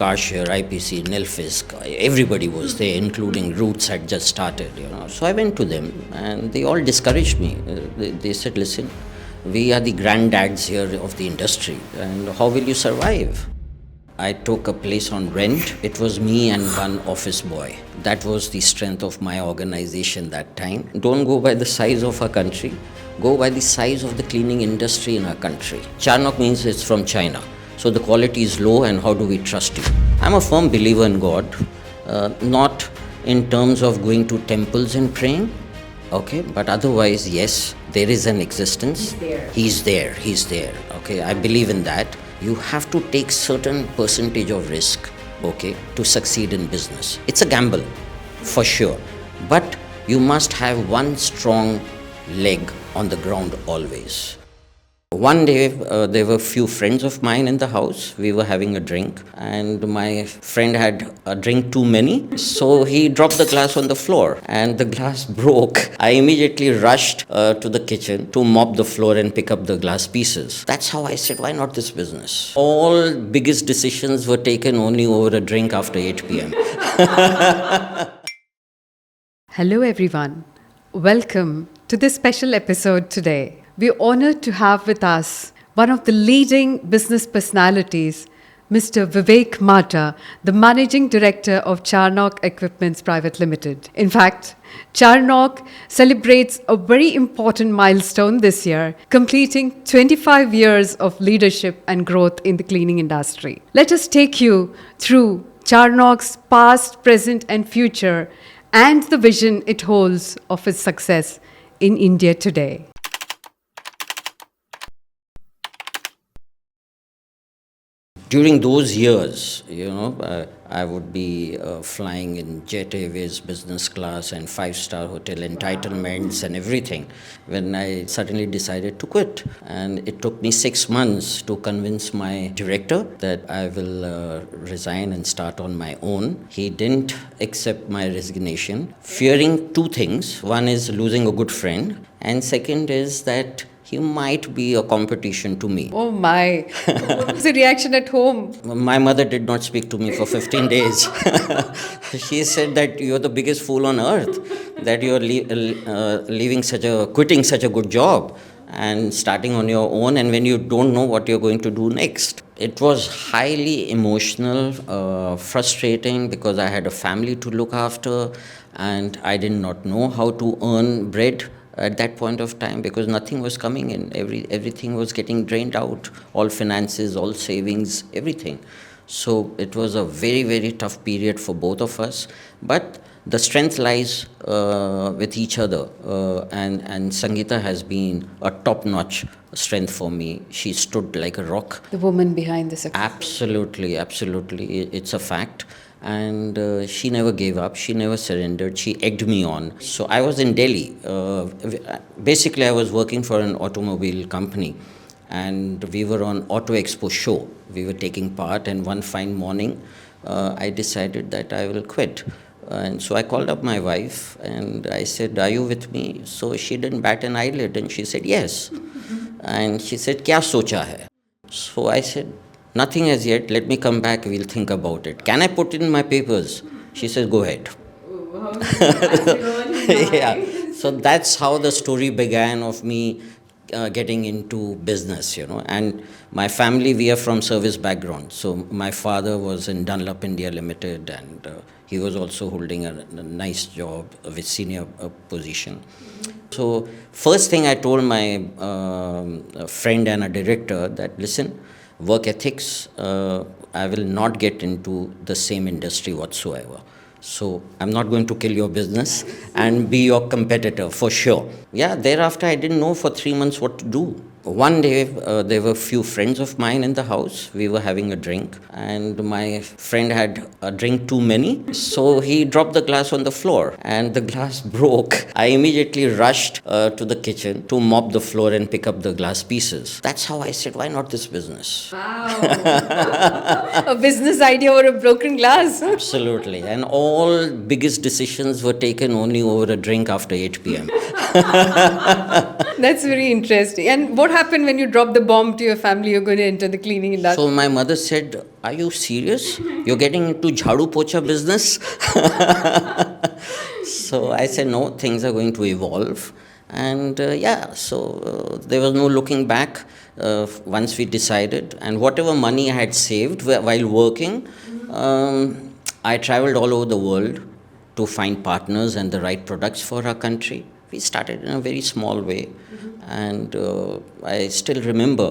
Kashir, IPC, Nilfisk, everybody was there, including Roots had just started. So I went to them and they all discouraged me. They said, listen, we are the granddads here of the industry and how will you survive? I took a place on rent. It was me and one office boy. That was the strength of my organization that time. Don't go by the size of our country. Go by the size of the cleaning industry in our country. Charnocks means it's from China. So the quality is low and how do we trust you? I'm a firm believer in God, not in terms of going to temples and praying, okay? But otherwise, yes, there is an existence. He's there, okay? I believe in that. You have to take certain percentage of risk, okay, to succeed in business. It's a gamble, for sure. But you must have one strong leg on the ground always. One day, there were a few friends of mine in the house. We were having a drink and my friend had a drink too many. So he dropped the glass on the floor and the glass broke. I immediately rushed to the kitchen to mop the floor and pick up the glass pieces. That's how I said, why not this business? All biggest decisions were taken only over a drink after 8 p.m. Hello everyone. Welcome to this special episode today. We're honored to have with us one of the leading business personalities, Mr. Vivek Mata, the Managing Director of Charnocks Equipments Private Limited. In fact, Charnocks celebrates a very important milestone this year, completing 25 years of leadership and growth in the cleaning industry. Let us take you through Charnocks' past, present, and future, and the vision it holds of its success in India today. During those years, I would be flying in Jet Airways business class and five-star hotel entitlements and everything when I suddenly decided to quit. And it took me 6 months to convince my director that I will resign and start on my own. He didn't accept my resignation, fearing two things. One is losing a good friend, and second is that he might be a competition to me. Oh my. What was the reaction at home? My mother did not speak to me for 15 days. She said that you're the biggest fool on earth, that you're quitting such a good job and starting on your own, and when you don't know what you're going to do next. It was highly emotional, frustrating because I had a family to look after and I did not know how to earn bread at that point of time because nothing was coming in. Everything was getting drained out, all finances, all savings, everything. So it was a very, very tough period for both of us. But the strength lies with each other. And Sangeeta has been a top-notch strength for me. She stood like a rock. The woman behind the success. Absolutely. It's a fact. And she never gave up, she never surrendered, she egged me on. So I was in Delhi. Basically, I was working for an automobile company and we were on Auto Expo show. We were taking part and one fine morning, I decided that I will quit. And so I called up my wife and I said, are you with me? So she didn't bat an eyelid and she said, yes. And she said, "Kya socha hai?" So I said, nothing as yet, let me come back, we'll think about it. Can I put in my papers? She says, go ahead. Yeah. So that's how the story began of me getting into business, And my family, we are from service background. So my father was in Dunlop India Limited and he was also holding a nice job with senior position. So first thing I told my friend and a director that, listen, work ethics, I will not get into the same industry whatsoever. So I'm not going to kill your business and be your competitor for sure. Yeah, thereafter I didn't know for 3 months what to do. One day, there were a few friends of mine in the house. We were having a drink and my friend had a drink too many. So he dropped the glass on the floor and the glass broke. I immediately rushed to the kitchen to mop the floor and pick up the glass pieces. That's how I said, why not this business? Wow. A business idea or a broken glass. Absolutely. And all biggest decisions were taken only over a drink after 8 p.m. That's very interesting. And what happened when you dropped the bomb to your family? You're going to enter the cleaning industry. So my mother said, "Are you serious? You're getting into jhadu pocha business?" So I said, "No, things are going to evolve." And there was no looking back once we decided. And whatever money I had saved while working, I traveled all over the world to find partners and the right products for our country. We started in a very small way. And I still remember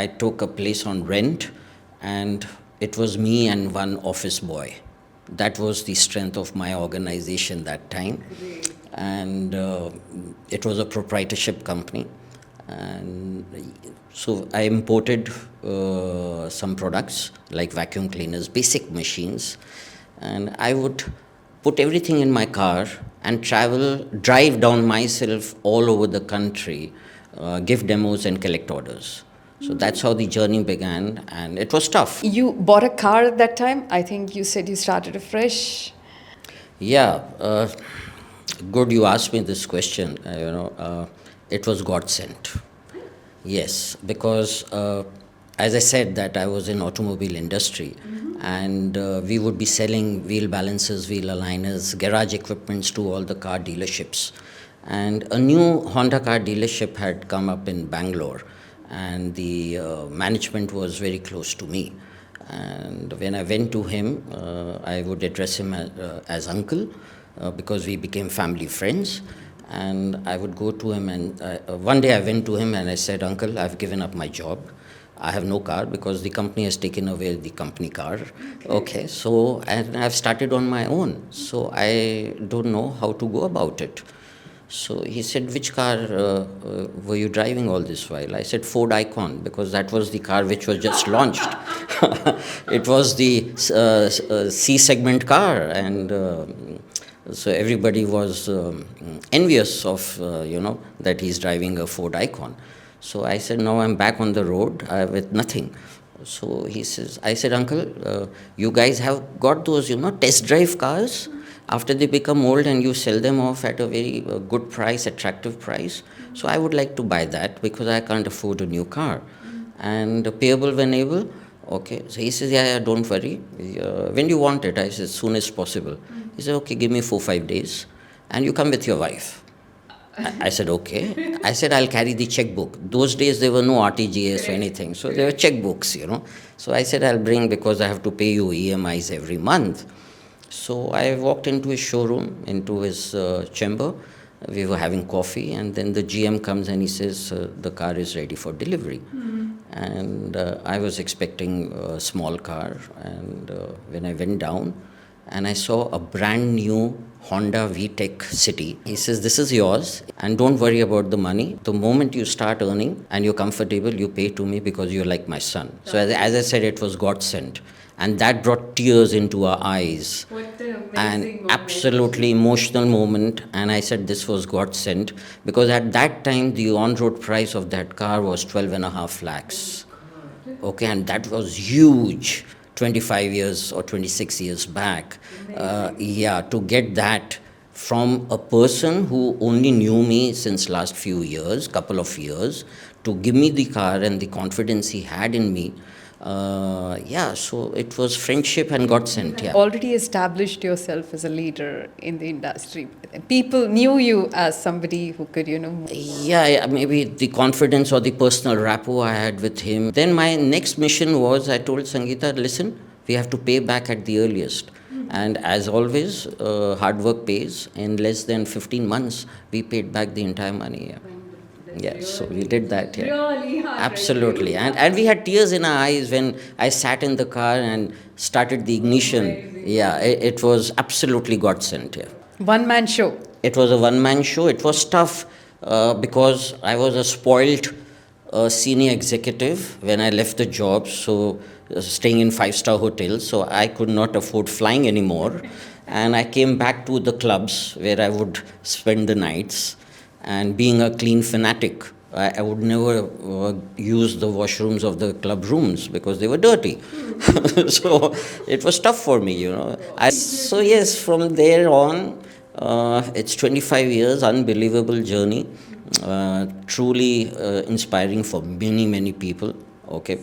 I took a place on rent, and it was me and one office boy. That was the strength of my organization that time. And it was a proprietorship company. And so I imported some products like vacuum cleaners, basic machines, and I would put everything in my car and drive down myself all over the country, give demos and collect orders. So that's how the journey began, and it was tough. You bought a car at that time? I think you said you started afresh. Yeah, good you asked me this question. It was God sent. Yes, because as I said that I was in automobile industry, and we would be selling wheel balancers, wheel aligners, garage equipments to all the car dealerships. And a new Honda car dealership had come up in Bangalore, and the management was very close to me. And when I went to him, I would address him as uncle, because we became family friends. And I would go to him, and one day I went to him and I said, "Uncle, I've given up my job. I have no car because the company has taken away the company car." Okay, so and I've started on my own. So I don't know how to go about it. So he said, "Which car were you driving all this while?" I said, "Ford Icon," because that was the car which was just launched. It was the C segment car, and so everybody was envious of, that he's driving a Ford Icon. So I said, "Now I'm back on the road with nothing." So I said, "Uncle, you guys have got those, test drive cars? After they become old and you sell them off at a very good price, attractive price. So I would like to buy that because I can't afford a new car. And payable when able." Okay. So he says, yeah, don't worry. When do you want it? I said, as soon as possible. He said, okay, give me 4-5 days and you come with your wife. I said, okay. I said, I'll carry the checkbook. Those days there were no RTGS or anything. So there were checkbooks, So I said, I'll bring because I have to pay you EMIs every month. So I walked into his showroom, into his chamber. We were having coffee, and then the GM comes and he says, the car is ready for delivery. And I was expecting a small car, and when I went down, and I saw a brand new Honda VTEC City. He says, this is yours, and don't worry about the money. The moment you start earning and you're comfortable, you pay to me because you're like my son. So as I said, it was God sent. And that brought tears into our eyes. What an amazing and absolutely emotional moment. And I said this was God sent, because at that time the on-road price of that car was 12.5 lakhs. Okay, and that was huge 25 years or 26 years back. To get that from a person who only knew me since last couple of years, to give me the car and the confidence he had in me. So it was friendship and God sent. Yeah. Already established yourself as a leader in the industry. People knew you as somebody who could, Yeah, maybe the confidence or the personal rapport I had with him. Then my next mission was, I told Sangeeta, listen, we have to pay back at the earliest. And as always, hard work pays. In less than 15 months, we paid back the entire money. Yes, so we did that. Yeah. Really hard. Absolutely. And we had tears in our eyes when I sat in the car and started the ignition. Amazing. Yeah, it was absolutely God sent. Yeah. One-man show. It was a one-man show. It was tough because I was a spoiled senior executive when I left the job, so staying in 5-star hotels, so I could not afford flying anymore. And I came back to the clubs where I would spend the nights. And being a clean fanatic, I would never use the washrooms of the club rooms because they were dirty. So it was tough for me, So yes, from there on, it's 25 years, unbelievable journey. truly inspiring for many, many people. Okay.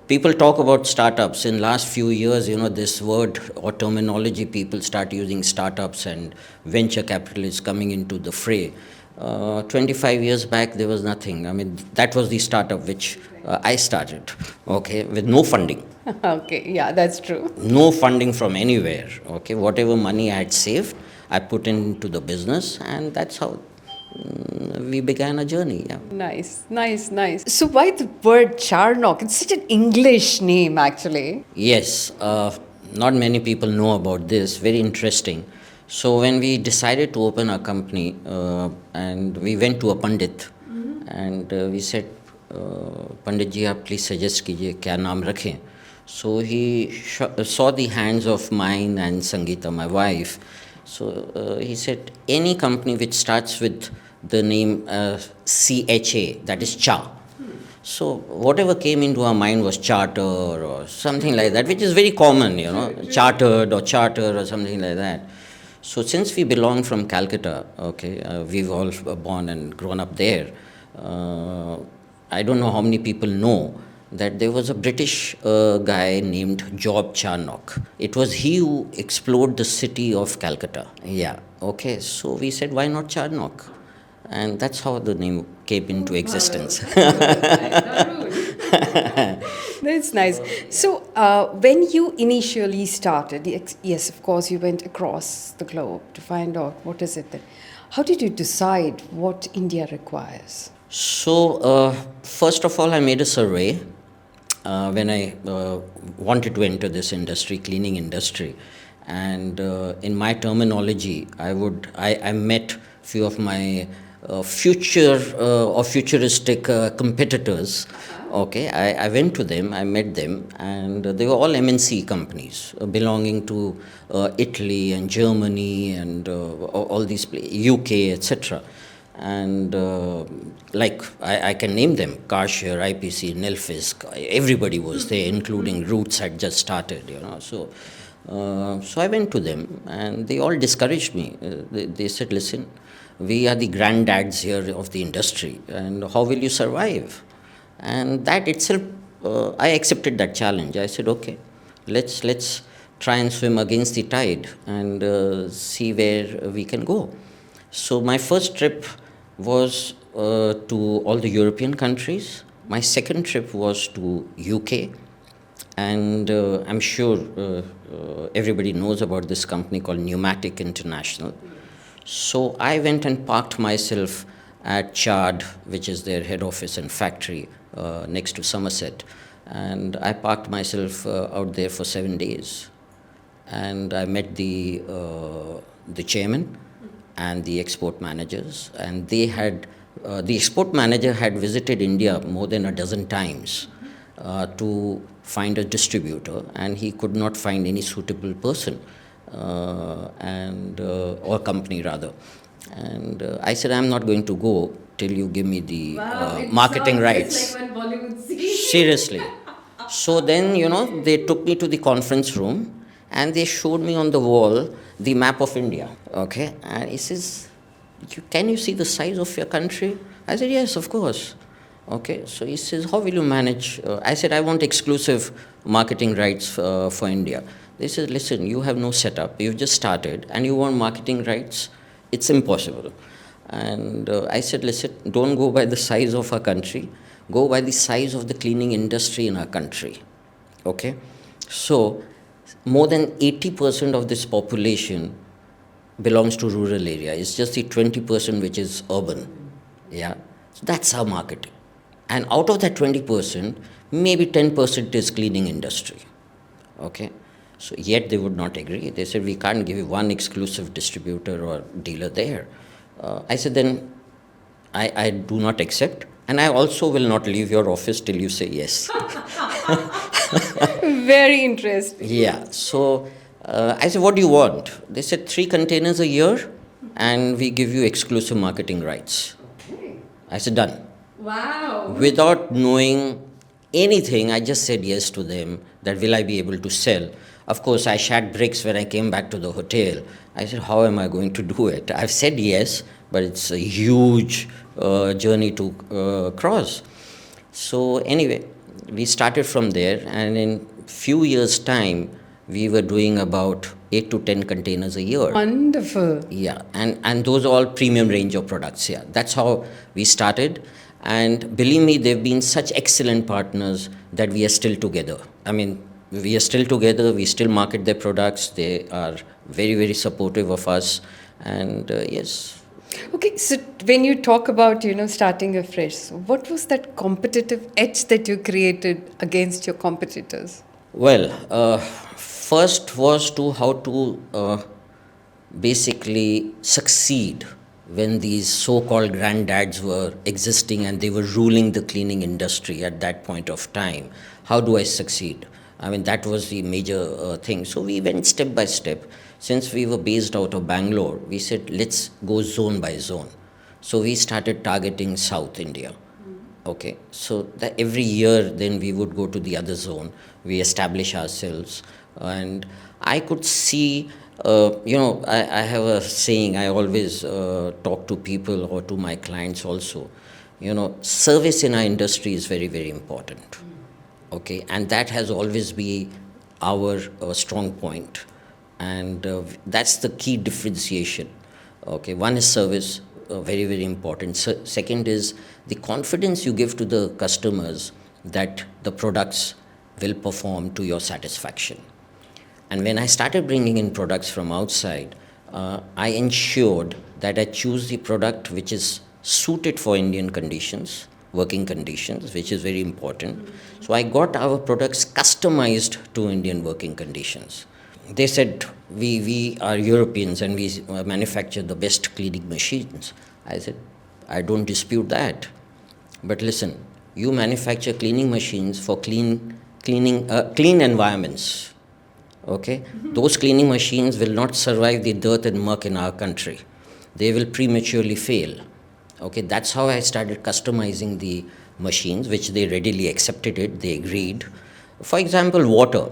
People talk about startups. In last few years, this word or terminology, people start using startups and venture capitalists coming into the fray. 25 years back, there was nothing. I mean, that was the startup which I started, okay, with no funding. Okay, yeah, that's true. No funding from anywhere, okay. Whatever money I had saved, I put into the business, and that's how we began a journey. Yeah. Nice, nice, nice. So why the word Charnock? It's such an English name, actually. Yes, not many people know about this. Very interesting. So when we decided to open our company, and we went to a pandit, and we said, Pandit ji, आप please suggest कीजिए क्या नाम रखें. So he saw the hands of mine and Sangeeta, my wife. So he said, any company which starts with the name CHA, that is Cha. So whatever came into our mind was charter or something like that, which is very common, chartered or charter or something like that. So since we belong from Calcutta, okay, we've all born and grown up there. I don't know how many people know that there was a British guy named Job Charnock. It was he who explored the city of Calcutta. Yeah, okay. So we said, why not Charnock? And that's how the name came into existence. That's nice. So, when you initially started, yes, of course, you went across the globe to find out what is it that. How did you decide what India requires? So, first of all, I made a survey when I wanted to enter this industry, cleaning industry, and in my terminology, I met few of my futuristic competitors. Okay, I went to them, I met them, and they were all MNC companies belonging to Italy and Germany and all these UK, etc. And like I can name them: Karcher, IPC, 𝐂𝐴𝐤𝐿, everybody was there, including Roots had just started, So I went to them, and they all discouraged me. They said, listen, we are the granddads here of the industry, and how will you survive? And that itself, I accepted that challenge. I said, okay, let's try and swim against the tide and see where we can go. So my first trip was to all the European countries. My second trip was to UK, and I'm sure everybody knows about this company called Pneumatic International. So I went and parked myself at Chard, which is their head office and factory next to Somerset. And I parked myself out there for 7 days. And I met the chairman and the export managers. And they had, the export manager had visited India more than a dozen times to find a distributor, and he could not find any suitable person. Or company rather. And I said, I'm not going to go till you give me the marketing rights. Like one Bollywood scene. Seriously. So then, they took me to the conference room and they showed me on the wall the map of India. Okay. And he says, can you see the size of your country? I said, yes, of course. Okay. So he says, how will you manage? I said, I want exclusive marketing rights for India. They said, listen, you have no setup. You've just started and you want marketing rights. It's impossible. And I said, listen, don't go by the size of our country. Go by the size of the cleaning industry in our country. Okay? So, more than 80% of this population belongs to rural area. It's just the 20% which is urban. Yeah? So that's our marketing. And out of that 20%, maybe 10% is cleaning industry. Okay? So yet they would not agree. They said, we can't give you one exclusive distributor or dealer there. I said, then I do not accept, and I also will not leave your office till you say yes. Very interesting. Yeah. So I said, what do you want? They said, 3 containers a year, and we give you exclusive marketing rights. Okay. I said, done. Wow. Without knowing anything, I just said yes to them, that will I be able to sell. Of course, I shat bricks when I came back to the hotel. I said, how am I going to do it? I've said yes, but it's a huge journey to cross. So anyway, we started from there, and in few years' time, we were doing about 8 to 10 containers a year. Wonderful. Yeah, and those are all premium range of products. Yeah, that's how we started. And believe me, they've been such excellent partners that we are still together. I mean, we are still together. We still market their products. They are very, very supportive of us. And yes. Okay, so when you talk about, starting afresh, what was that competitive edge that you created against your competitors? Well, first was to how to basically succeed when these so-called granddads were existing and they were ruling the cleaning industry at that point of time. How do I succeed? I mean, that was the major thing. So we went step by step. Since we were based out of Bangalore, we said, let's go zone by zone. So we started targeting South India. Okay, so that every year then we would go to the other zone, we establish ourselves, and I could see, I have a saying, I always talk to people or to my clients also, service in our industry is very, very important. Okay, and that has always been our strong point, and that's the key differentiation. Okay, one is service, very, very important. Second is the confidence you give to the customers that the products will perform to your satisfaction. And when I started bringing in products from outside, I ensured that I choose the product which is suited for Indian conditions, working conditions, which is very important. So I got our products customized to Indian working conditions. They said, we are Europeans and we manufacture the best cleaning machines. I said, I don't dispute that. But listen, you manufacture cleaning machines for clean environments. Okay? Those cleaning machines will not survive the dirt and muck in our country. They will prematurely fail. Okay? That's how I started customizing the machines, which they readily accepted it, they agreed. For example, water.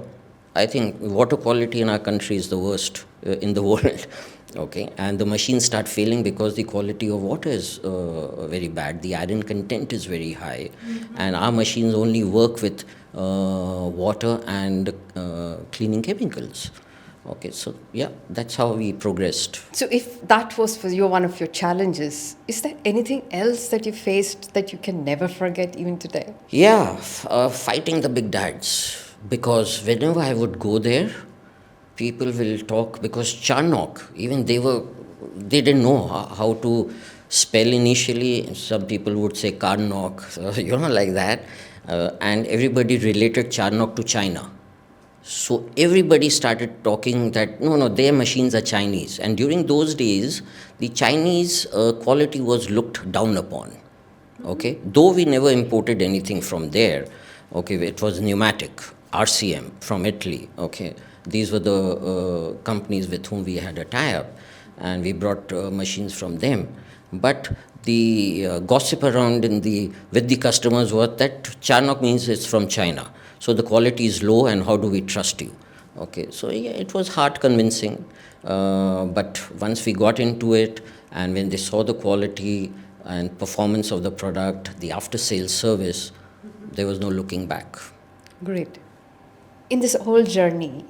I think water quality in our country is the worst in the world, okay? And the machines start failing because the quality of water is very bad. The iron content is very high, and our machines only work with water and cleaning chemicals. Okay, so yeah, that's how we progressed. So if that was for you one of your challenges, is there anything else that you faced that you can never forget even today? Yeah, fighting the big dads. Because whenever I would go there, people will talk, because Charnocks, even they didn't know how to spell initially. Some people would say Charnocks, like that. And everybody related Charnocks to China. So everybody started talking that, no, their machines are Chinese. And during those days, the Chinese quality was looked down upon. Okay, though we never imported anything from there. Okay, it was pneumatic. RCM from Italy, okay. These were the companies with whom we had a tie-up, and we brought machines from them. But the gossip around with the customers was that Charnocks means it's from China. So the quality is low, and how do we trust you? Okay, so yeah, it was hard convincing. But once we got into it, and when they saw the quality and performance of the product, the after-sales service, there was no looking back. Great. In this whole journey,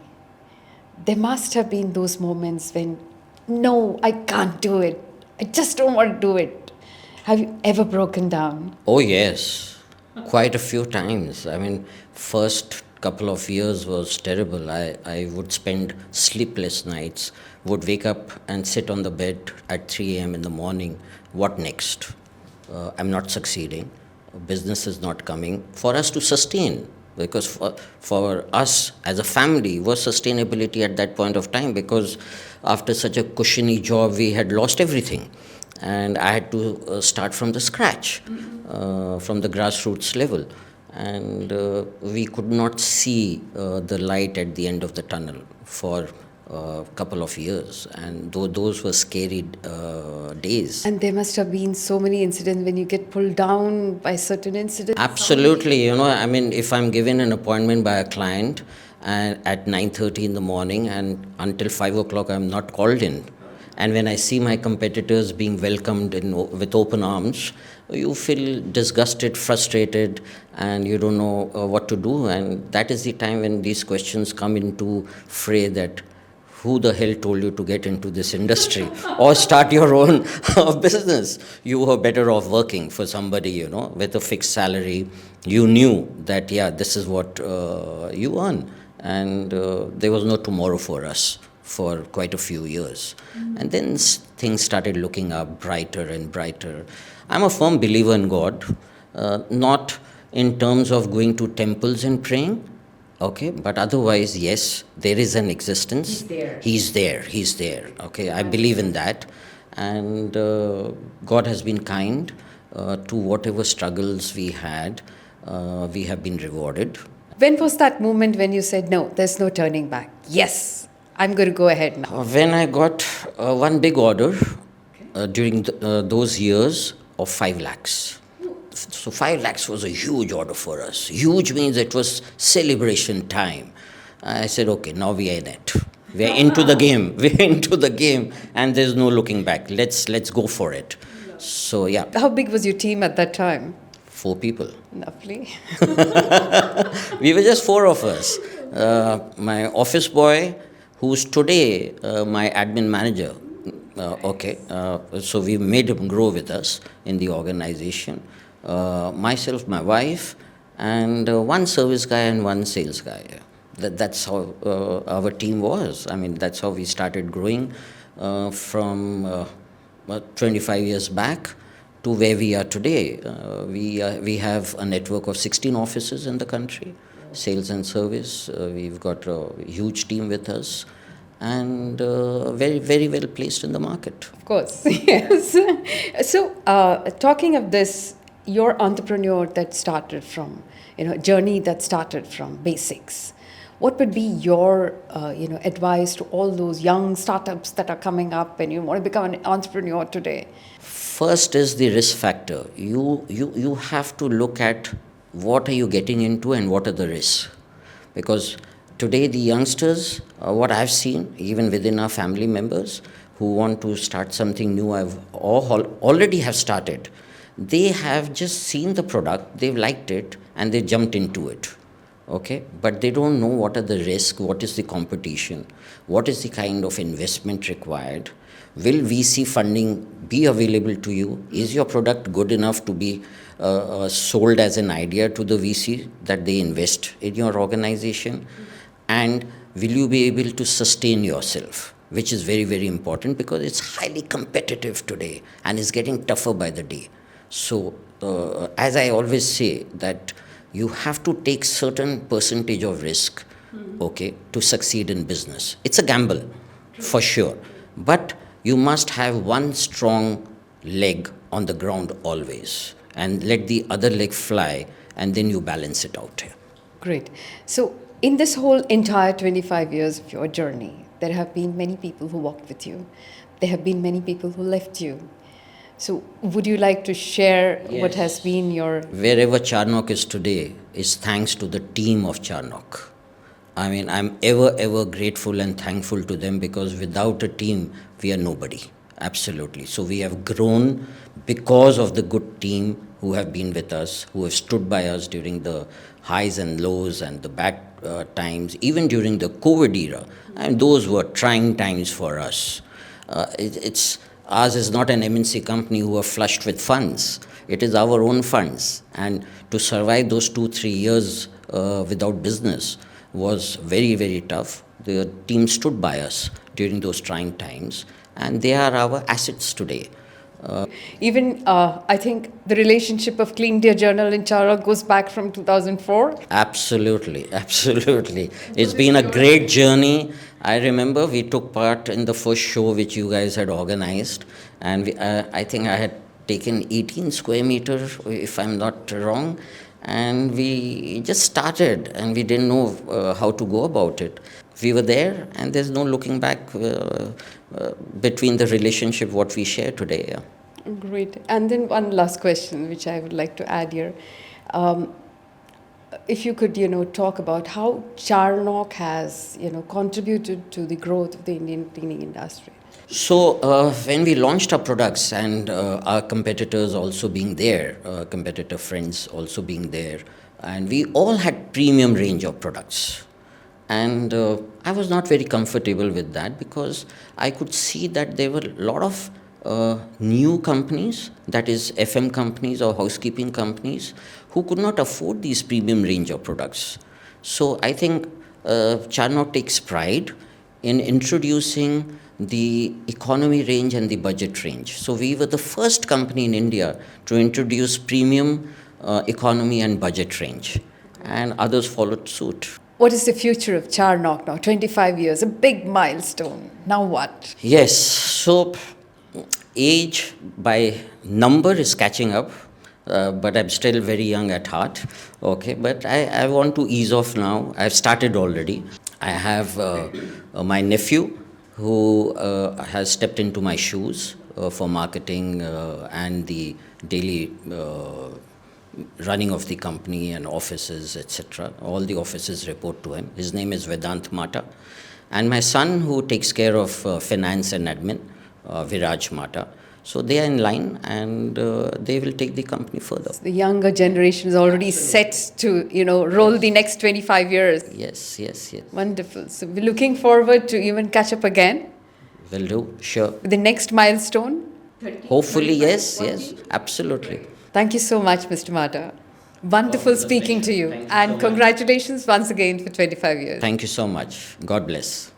there must have been those moments when, no, I can't do it. I just don't want to do it. Have you ever broken down? Oh, yes. Quite a few times. I mean, first couple of years was terrible. I would spend sleepless nights, would wake up and sit on the bed at 3 a.m. in the morning. What next? I'm not succeeding. Business is not coming. For us to sustain, because for us as a family was sustainability at that point of time, because after such a cushiony job we had lost everything, and I had to start from the scratch, from the grassroots level, and we could not see the light at the end of the tunnel for a couple of years, and those were scary days. And there must have been so many incidents when you get pulled down by certain incidents. Absolutely, I mean, if I'm given an appointment by a client and at 9:30 in the morning and until 5 o'clock I'm not called in, And when I see my competitors being welcomed with open arms, you feel disgusted, frustrated, and you don't know what to do. And that is the time when these questions come into fray, that who the hell told you to get into this industry or start your own business? You were better off working for somebody, with a fixed salary. You knew that, yeah, this is what you earn. And there was no tomorrow for us for quite a few years. And then things started looking up brighter and brighter. I'm a firm believer in God, not in terms of going to temples and praying, okay, but otherwise, yes, there is an existence. He's there, okay, I believe in that. And God has been kind to whatever struggles we had. We have been rewarded. When was that moment when you said, no, there's no turning back? Yes, I'm going to go ahead now. When I got one big order during those years of 5 lakhs. So 5 lakhs was a huge order for us. Huge means it was celebration time. I said, okay, now we are in it. We are into the game. We're into the game, and there's no looking back. Let's go for it. So yeah. How big was your team at that time? 4 people. Lovely. We were just 4 of us. My office boy, who's today my admin manager. So we made him grow with us in the organization. Myself, my wife, and 1 service guy and 1 sales guy. That's how our team was. I mean, that's how we started growing from 25 years back to where we are today. We have a network of 16 offices in the country, sales and service. We've got a huge team with us, and very, very well placed in the market. Of course, yes. So, talking of this, your entrepreneur that started from, journey that started from basics, what would be your, advice to all those young startups that are coming up and you want to become an entrepreneur today? First is the risk factor. You have to look at what are you getting into and what are the risks. Because today the youngsters, what I've seen, even within our family members who want to start something new, already have started. They have just seen the product, they've liked it, and they jumped into it. Okay, but they don't know what are the risks, what is the competition, what is the kind of investment required. Will VC funding be available to you? Is your product good enough to be sold as an idea to the VC that they invest in your organization? And will you be able to sustain yourself, which is very, very important because it's highly competitive today and is getting tougher by the day. So, as I always say, that you have to take certain percentage of risk, okay, to succeed in business. It's a gamble, for sure. But you must have one strong leg on the ground always and let the other leg fly, and then you balance it out here. Great. So in this whole entire 25 years of your journey, there have been many people who walked with you. There have been many people who left you. So would you like to share what has been your... Wherever Charnocks is today is thanks to the team of Charnocks. I mean, I'm ever grateful and thankful to them because without a team, we are nobody. Absolutely. So we have grown because of the good team who have been with us, who have stood by us during the highs and lows and the bad times, even during the COVID era. And those were trying times for us. Ours is not an MNC company who are flushed with funds. It is our own funds. And to survive those 2-3 years without business was very, very tough. The team stood by us during those trying times, and they are our assets today. I think the relationship of Clean India Journal and Charnocks goes back from 2004. Absolutely. It's been a great journey. I remember we took part in the first show which you guys had organized, and I think I had taken 18 square meters, if I'm not wrong, and we just started and we didn't know how to go about it. We were there, and there's no looking back between the relationship what we share today. Yeah. Great. And then one last question which I would like to add here. If you could, talk about how Charnocks has, contributed to the growth of the Indian cleaning industry. So when we launched our products and our competitors also being there, competitor friends also being there, and we all had premium range of products. And I was not very comfortable with that because I could see that there were a lot of new companies, that is FM companies or housekeeping companies, who could not afford these premium range of products. So I think Charnock takes pride in introducing the economy range and the budget range. So we were the first company in India to introduce premium, economy and budget range, and others followed suit. What is the future of Charnock now? 25 years, a big milestone. Now what? Yes, so age by number is catching up, but I'm still very young at heart. Okay, but I want to ease off now. I've started already. I have my nephew who has stepped into my shoes for marketing and the daily running of the company and offices, etc. All the offices report to him. His name is Vedant Mata. And my son, who takes care of finance and admin, Viraj Mata. So they are in line, and they will take the company further. The younger generation is already set to, roll the next 25 years. Yes, yes, yes. Wonderful. So we're looking forward to even catch up again. Will do, sure. The next milestone. Hopefully, yes, yes, absolutely. Thank you so much, Mr. Mata. Wonderful speaking to you. And congratulations once again for 25 years. Thank you so much. God bless.